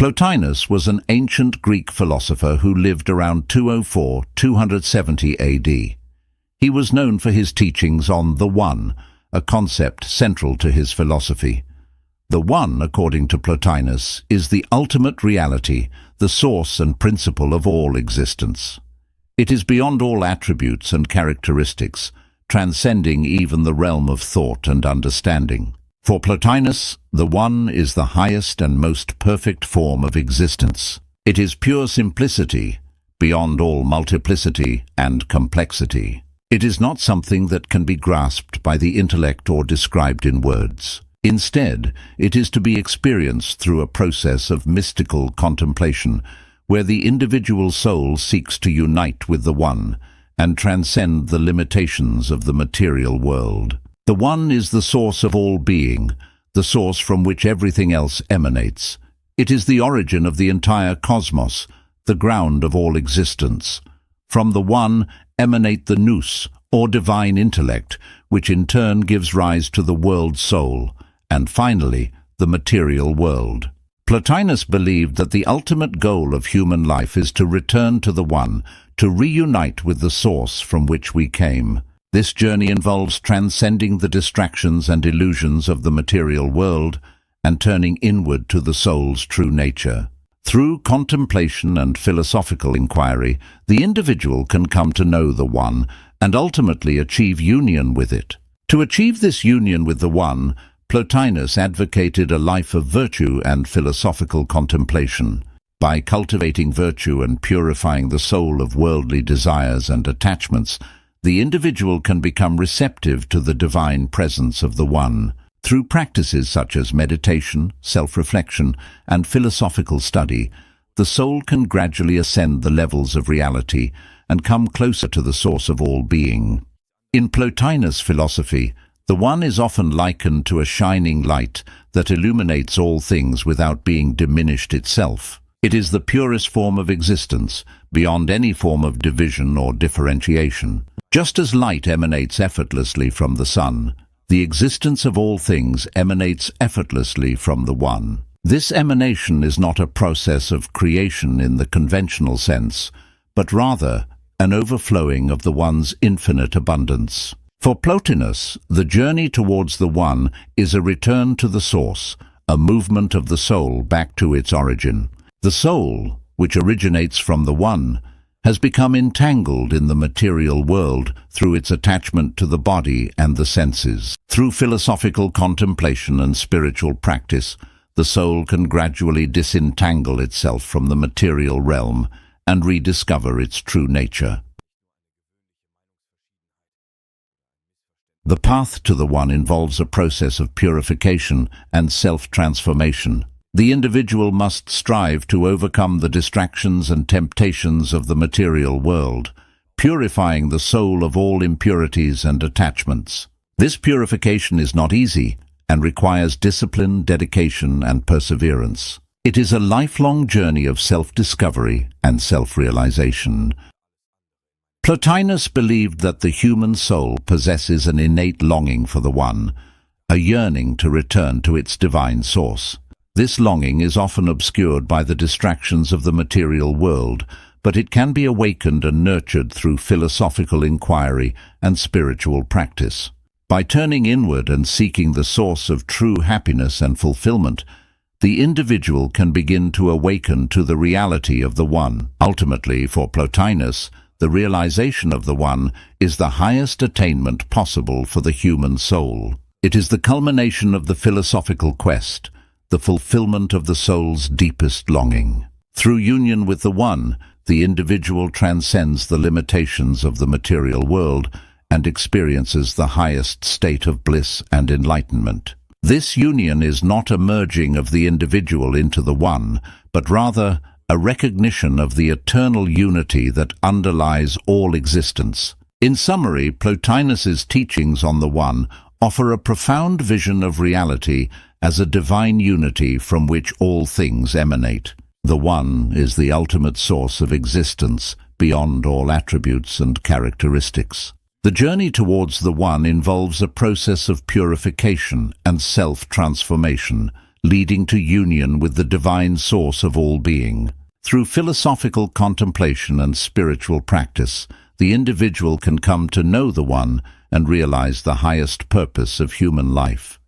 Plotinus was an ancient Greek philosopher who lived around 204–270 AD. He was known for his teachings on the One, a concept central to his philosophy. The One, according to Plotinus, is the ultimate reality, the source and principle of all existence. It is beyond all attributes and characteristics, transcending even the realm of thought and understanding. For Plotinus, the One is the highest and most perfect form of existence. It is pure simplicity, beyond all multiplicity and complexity. It is not something that can be grasped by the intellect or described in words. Instead, it is to be experienced through a process of mystical contemplation, where the individual soul seeks to unite with the One and transcend the limitations of the material world. The One is the source of all being, the source from which everything else emanates. It is the origin of the entire cosmos, the ground of all existence. From the One emanate the nous, or divine intellect, which in turn gives rise to the world soul, and finally, the material world. Plotinus believed that the ultimate goal of human life is to return to the One, to reunite with the source from which we came. This journey involves transcending the distractions and illusions of the material world and turning inward to the soul's true nature. Through contemplation and philosophical inquiry, the individual can come to know the One and ultimately achieve union with it. To achieve this union with the One, Plotinus advocated a life of virtue and philosophical contemplation. By cultivating virtue and purifying the soul of worldly desires and attachments, the individual can become receptive to the divine presence of the One. Through practices such as meditation, self-reflection, and philosophical study, the soul can gradually ascend the levels of reality and come closer to the source of all being. In Plotinus' philosophy, the One is often likened to a shining light that illuminates all things without being diminished itself. It is the purest form of existence, beyond any form of division or differentiation. Just as light emanates effortlessly from the sun, the existence of all things emanates effortlessly from the One. This emanation is not a process of creation in the conventional sense, but rather an overflowing of the One's infinite abundance. For Plotinus, the journey towards the One is a return to the source, a movement of the soul back to its origin. The soul, which originates from the One, has become entangled in the material world through its attachment to the body and the senses. Through philosophical contemplation and spiritual practice, the soul can gradually disentangle itself from the material realm and rediscover its true nature. The path to the One involves a process of purification and self-transformation. The individual must strive to overcome the distractions and temptations of the material world, purifying the soul of all impurities and attachments. This purification is not easy and requires discipline, dedication, and perseverance. It is a lifelong journey of self-discovery and self-realization. Plotinus believed that the human soul possesses an innate longing for the One, a yearning to return to its divine source. This longing is often obscured by the distractions of the material world, but it can be awakened and nurtured through philosophical inquiry and spiritual practice. By turning inward and seeking the source of true happiness and fulfillment, the individual can begin to awaken to the reality of the One. Ultimately, for Plotinus, the realization of the One is the highest attainment possible for the human soul. It is the culmination of the philosophical quest, the fulfillment of the soul's deepest longing. Through union with the One, the individual transcends the limitations of the material world and experiences the highest state of bliss and enlightenment. This union is not a merging of the individual into the One, but rather a recognition of the eternal unity that underlies all existence. In summary, Plotinus's teachings on the One offer a profound vision of reality as a divine unity from which all things emanate. The One is the ultimate source of existence, beyond all attributes and characteristics. The journey towards the One involves a process of purification and self-transformation, leading to union with the divine source of all being. Through philosophical contemplation and spiritual practice, the individual can come to know the One and realize the highest purpose of human life.